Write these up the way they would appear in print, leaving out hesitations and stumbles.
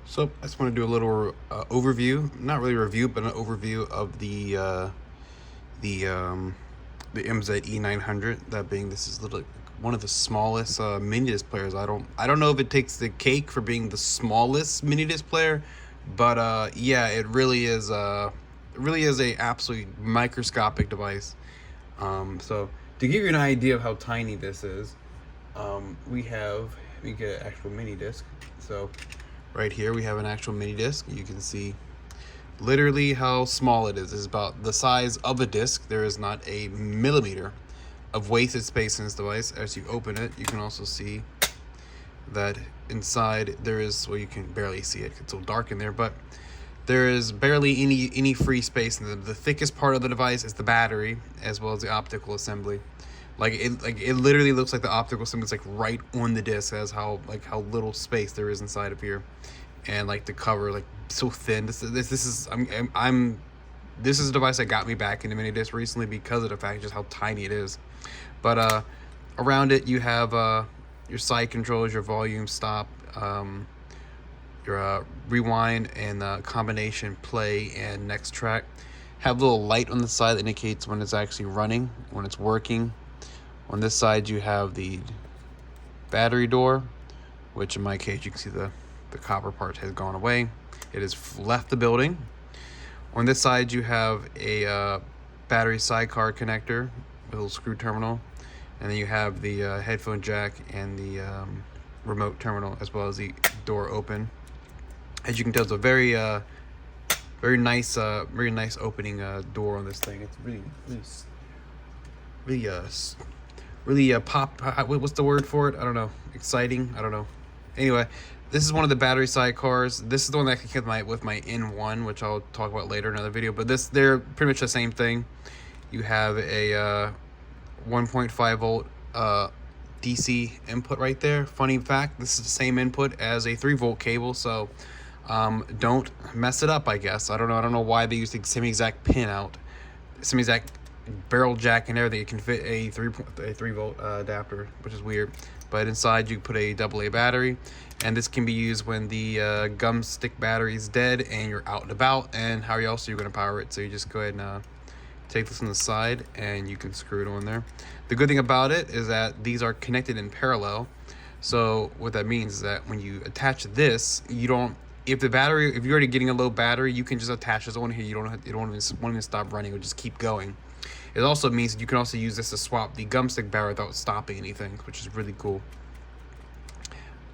So I just want to do a little overview, not really a review, but an overview of the MZ-E900. That being, this is literally one of the smallest mini disc players. I don't know if it takes the cake for being the smallest mini disc player, but yeah, it really is a absolutely microscopic device. So to give you an idea of how tiny this is, we get an actual mini disc. So right here we have an actual mini disc. You can see literally how small it is. It's about the size of a disc. There is not a millimeter of wasted space in this device. As you open it, you can also see that inside there is, well, you can barely see it, it's so dark in there, but there is barely any free space. And the thickest part of the device is the battery, as well as the optical assembly. It literally looks like the optical assembly is like right on the disc, as how little space there is inside of here, and like the cover like so thin. This is a device that got me back into mini disc recently because of the fact just how tiny it is. But around it you have your side controls, your volume, stop, your rewind, and combination, play, and next track. Have a little light on the side that indicates when it's actually running, when it's working. On this side you have the battery door, which in my case you can see the copper part has gone away. It has left the building. On this side you have a battery sidecar connector with a little screw terminal, and then you have the headphone jack and the remote terminal, as well as the door open. As you can tell, it's a very nice opening door on this thing. It's really pop. What's the word for it? I don't know. Exciting. I don't know. Anyway, this is one of the battery sidecars. This is the one that I can get with my N1, which I'll talk about later in another video. But they're pretty much the same thing. You have a 1.5 volt DC input right there. Funny fact, this is the same input as a 3 volt cable, so don't mess it up, I guess. I don't know why they use the same exact pin out, same exact barrel jack and everything. It can fit a 3 volt adapter, which is weird. But inside you put a AA battery, and this can be used when the gum stick battery is dead and you're out and about, and how else are you going to power it. So you just go ahead and take this on the side and you can screw it on there. The good thing about it is that these are connected in parallel. So what that means is that when you attach this, you don't, if you're already getting a low battery, you can just attach this on here. You don't even stop running, or just keep going. It also means that you can also use this to swap the gum stick battery without stopping anything, which is really cool.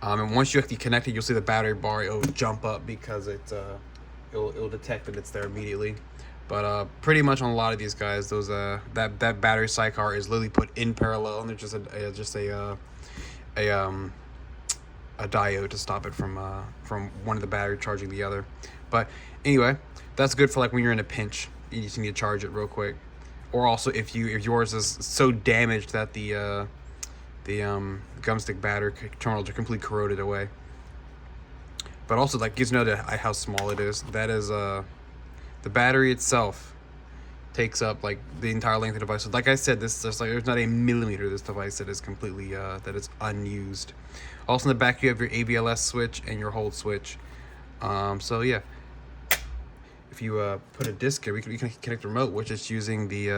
And once you actually connect it, you'll see the battery bar, it'll jump up because it'll detect that it's there immediately. But pretty much on a lot of these guys, those that battery sidecar is literally put in parallel, and there's just a diode to stop it from one of the battery charging the other. But anyway, that's good for like when you're in a pinch, you just need to charge it real quick. Or also if yours is so damaged that the gum stick battery terminals are completely corroded away. But also, like, gives you know how small it is. That is the battery itself takes up like the entire length of the device. So like I said, there's not a millimeter of this device that is completely that is unused. Also in the back you have your AVLS switch and your hold switch. So yeah, if you put a disc here, we can connect the remote, which is using the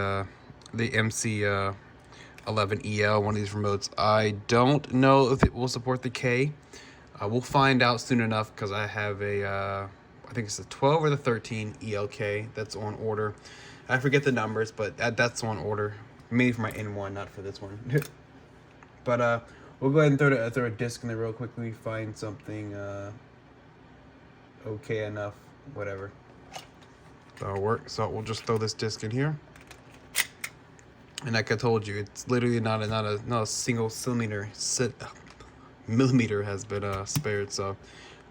MC11EL, one of these remotes. I don't know if it will support the K. We'll find out soon enough, because I have I think it's the 12 or the 13 ELK that's on order. I forget the numbers, but that's on order. Mainly for my N1, not for this one. But we'll go ahead and throw a disc in there real quickly. Find something okay enough, whatever. That'll work. So we'll just throw this disc in here. And like I told you, it's literally not a single millimeter has been spared. So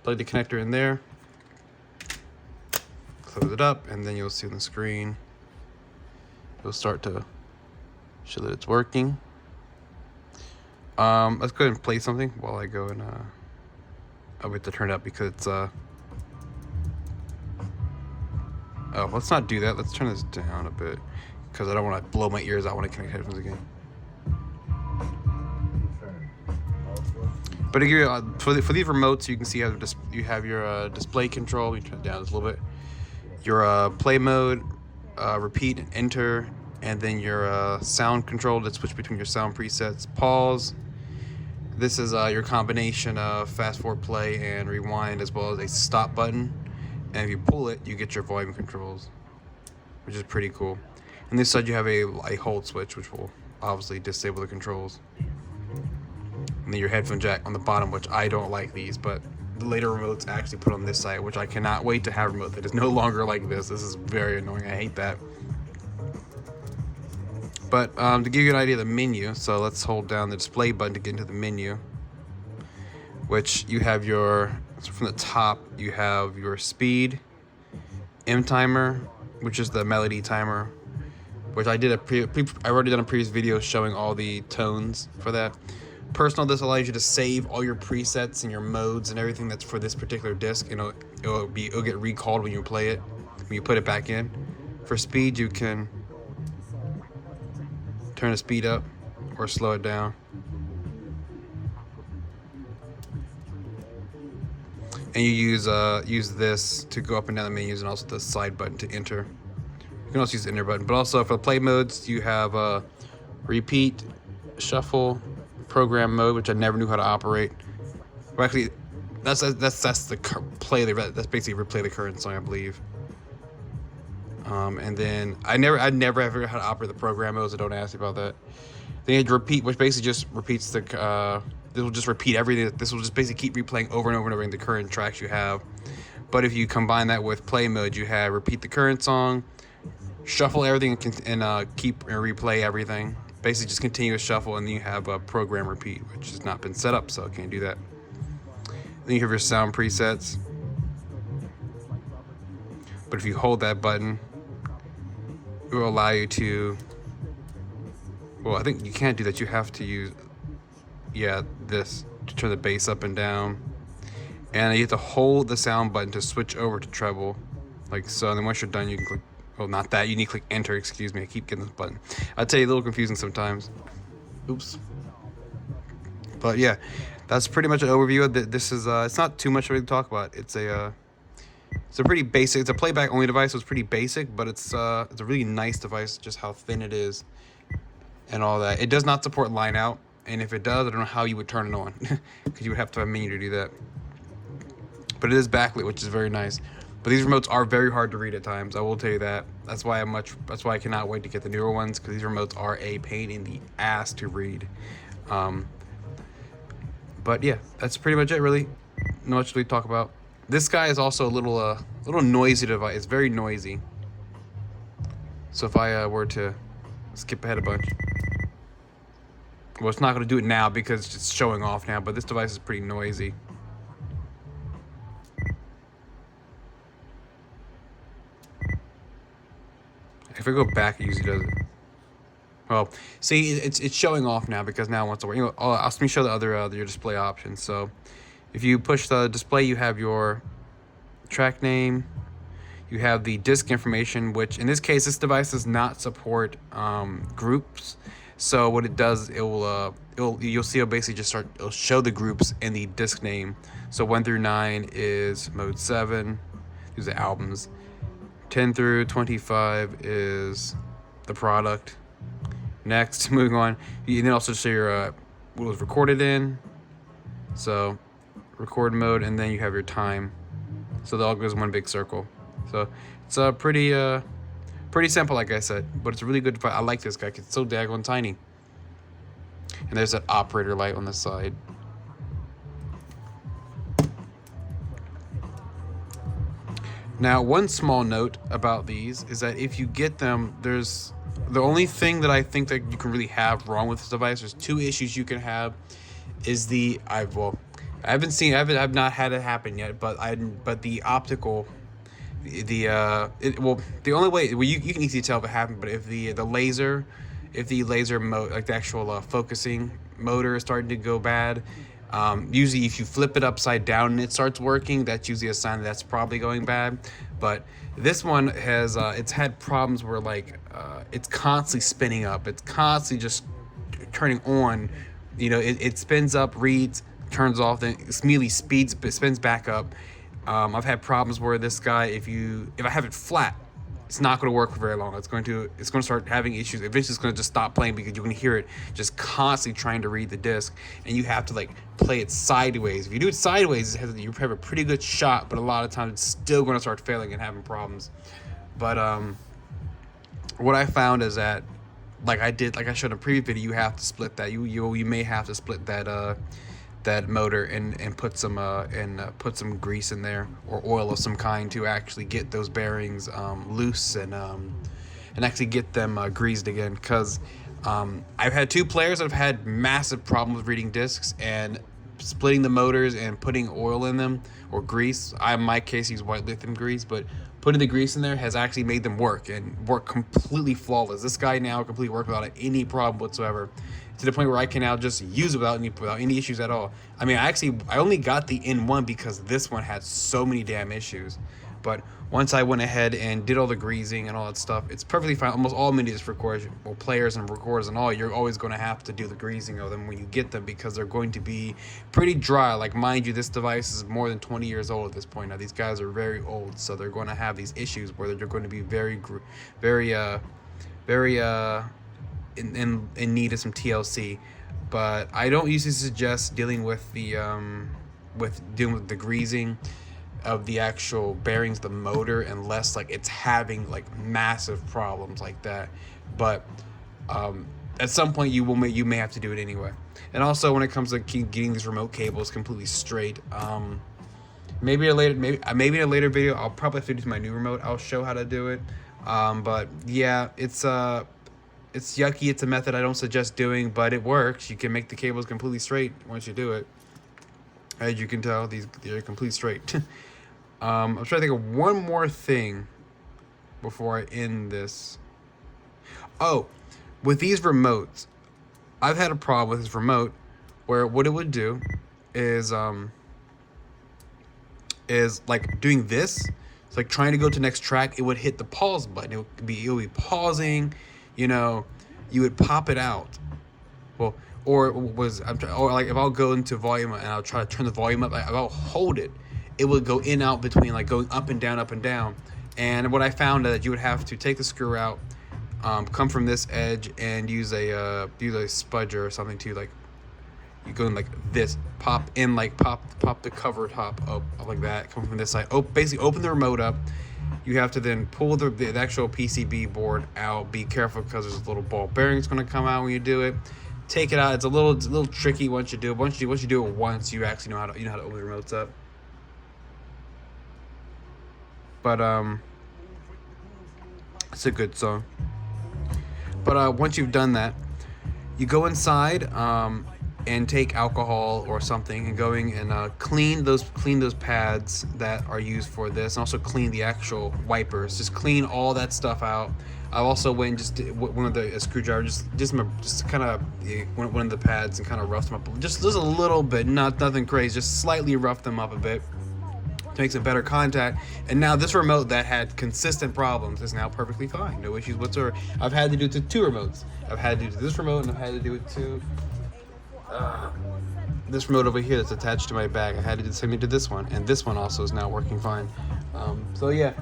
plug the connector in there. Close it up, and then you'll see on the screen, it'll start to show that it's working. Let's go ahead and play something while I go and I'll wait to turn it up, because it's oh, let's not do that. Let's turn this down a bit, because I don't want to blow my ears out when I connect headphones again. But to give you, for these remotes, you can see how you have your display control. Let me turn it down just a little bit. Your play mode, repeat and enter, and then your sound control to switch between your sound presets. Pause. This is your combination of fast forward, play, and rewind, as well as a stop button. And if you pull it, you get your volume controls, which is pretty cool. On this side, you have a hold switch, which will obviously disable the controls. And then your headphone jack on the bottom, which I don't like these, but the later remotes actually put on this side, which I cannot wait to have a remote that is no longer like this. This is very annoying. I hate that. But to give you an idea of the menu, so let's hold down the display button to get into the menu, which you have so from the top, you have your speed, M timer, which is the melody timer, which I did I already done a previous video showing all the tones for that. Personal, this allows you to save all your presets and your modes and everything that's for this particular disc, and it'll get recalled when you play it, when you put it back in. For speed, you can turn the speed up or slow it down. And you use this to go up and down the menus, and also the side button to enter. You can also use the enter button, but also for play modes, you have repeat, shuffle, program mode, which I never knew how to operate. Well, actually, that's the play. That's basically replay the current song, I believe. And then I never ever figured out how to operate the program mode, so don't ask me about that. Then you have repeat, which basically just repeats the. This will just repeat everything. This will just basically keep replaying over and over and over the current tracks you have. But if you combine that with play mode, you have repeat the current song, shuffle everything, and keep and replay everything. Basically, just continuous shuffle, and then you have a program repeat, which has not been set up, so I can't do that. Then you have your sound presets. But if you hold that button, it will allow you to. Well, I think you can't do that. You have to use, this to turn the bass up and down, and you have to hold the sound button to switch over to treble, like so. And then once you're done, you can click. Well, not that. You need to click enter. Excuse me. I keep getting this button. I'll tell you, a little confusing sometimes. Oops. But yeah, that's pretty much an overview of this. Is it's not too much really to talk about. It's a pretty basic. It's a playback only device. So it's pretty basic, but it's a really nice device. Just how thin it is, and all that. It does not support line out, and if it does, I don't know how you would turn it on, because you would have to have a menu to do that. But it is backlit, which is very nice. But these remotes are very hard to read at times. I will tell you that. That's why I cannot wait to get the newer ones, because these remotes are a pain in the ass to read. But yeah, that's pretty much it. Really, not much to talk about. This guy is also a little noisy device. It's very noisy. So if I were to skip ahead a bunch, well, it's not going to do it now because it's just showing off now. But this device is pretty noisy. If I go back, it usually does it. Well, see, it's showing off now because now it wants to work. Let me show the other your display options. So, if you push the display, you have your track name, you have the disc information, which in this case, this device does not support groups. So what it does, you'll see it'll basically just it'll show the groups in the disc name. So 1 through 9 is mode 7. These are the albums. 10 through 25 is the product. Next, moving on, you can also show your what it was recorded in. So record mode, and then you have your time. So that all goes in one big circle. So it's pretty simple, like I said, but it's a really good device. I like this guy because it's so daggone tiny. And there's that operator light on the side. Now, one small note about these is that if you get them, there's the only thing that I think that you can really have wrong with this device. There's two issues you can have. Is I've not had it happen yet, but the optical, the only way, well, you can easily tell if it happened, but if the laser mode, like the actual focusing motor is starting to go bad, usually if you flip it upside down and it starts working, that's usually a sign that that's probably going bad. But this one has it's had problems where it's constantly spinning up, it's constantly just turning on. It spins up, reads, turns off, then immediately spins back up. I've had problems where this guy, if I have it flat, it's not going to work for very long. It's going to start having issues. Eventually, it's going to just stop playing because you can hear it just constantly trying to read the disc, and you have to like play it sideways. If you do it sideways, you have a pretty good shot, but a lot of times it's still going to start failing and having problems. But what I found is that, like I showed in a previous video, you have to split that. You may have to split that motor and put some grease in there or oil of some kind to actually get those bearings loose and actually get them greased again. Because I've had two players that have had massive problems with reading discs, and splitting the motors and putting oil in them or grease. In my case, use white lithium grease, but putting the grease in there has actually made them work completely flawless. This guy now completely works without any problem whatsoever, to the point where I can now just use it without any issues at all. I mean, I only got the N1 because this one had so many damn issues. But once I went ahead and did all the greasing and all that stuff, it's perfectly fine. Almost all MiniDisc recorders, well, players and recorders and all, you're always going to have to do the greasing of them when you get them, because they're going to be pretty dry. Like, mind you, this device is more than 20 years old at this point. Now, these guys are very old, so they're going to have these issues where they're going to be very in need of some TLC. But I don't usually suggest dealing with the greasing of the actual bearings, the motor, unless like it's having like massive problems like that. But at some point you may have to do it anyway. And also, when it comes to getting these remote cables completely straight, maybe in a later video I'll probably have to do my new remote. I'll show how to do it. But yeah, it's yucky. It's a method I don't suggest doing, but it works. You can make the cables completely straight once you do it. As you can tell, they're completely straight. I'm trying to think of one more thing before I end this. Oh, with these remotes, I've had a problem with this remote where what it would do is like doing this. It's like trying to go to the next track. It would hit the pause button. It would be pausing. You know, you would pop it out. Well, or like if I'll go into volume and I'll try to turn the volume up, if I'll hold it, it would go in out between, like going up and down, up and down. And what I found that you would have to take the screw out, come from this edge and use a spudger or something to, like, you go in like this, pop the cover top up like that, come from this side. Basically open the remote up. You have to then pull the actual PCB board out. Be careful because there's a little ball bearing that's going to come out when you do it. Take it out. It's a little tricky once you do it. Once you do it once, you actually know how to open the remotes up. But it's a good song. But once you've done that, you go inside and take alcohol or something and going and clean those pads that are used for this, and also clean the actual wipers. Just clean all that stuff out. I also went and just did one of the screwdriver, just kind of one of the pads and kind of roughed them up just a little bit, nothing crazy, just slightly roughed them up a bit to make some better contact. And now this remote that had consistent problems is now perfectly fine, no issues whatsoever. I've had to do it to two remotes. I've had to do it to this remote, and I've had to do it to this remote over here that's attached to my bag. I had to do the same thing to this one, and this one also is now working fine. So yeah.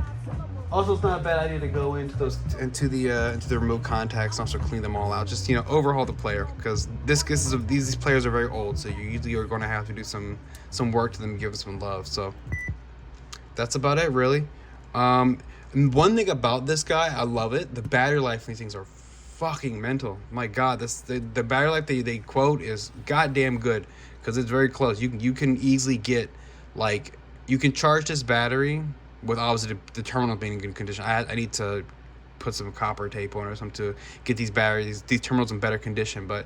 Also, it's not a bad idea to go into the remote contacts and also clean them all out. Just, overhaul the player, because these players are very old, so you usually are going to have to do some work to them, give them some love. So that's about it, really. And one thing about this guy, I love it. The battery life of these things are fucking mental. My God, the battery life they quote is goddamn good, because it's very close. You can easily get, like, you can charge this battery with obviously the terminal being in good condition. I need to put some copper tape on or something to get these terminals in better condition. But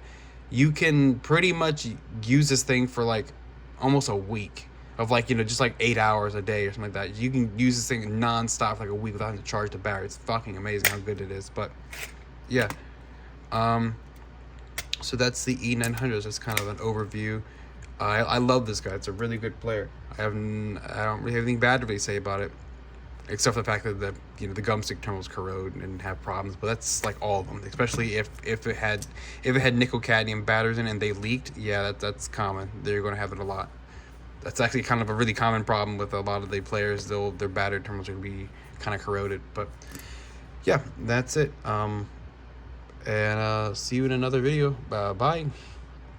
you can pretty much use this thing for like almost a week of just like 8 hours a day or something like that. You can use this thing non-stop for like a week without having to charge the battery. It's fucking amazing how good it is. But yeah, so that's the E900. That's kind of an overview. I love this guy. It's a really good player. I don't really have anything bad to really say about it. except for the fact that the the gumstick terminals corrode and have problems. But that's like all of them, especially if it had nickel cadmium batteries in it and they leaked. Yeah, that's common. They're going to have it a lot. That's actually kind of a really common problem with a lot of the players. Their battery terminals are going to be kind of corroded. But yeah, that's it. And see you in another video. Bye.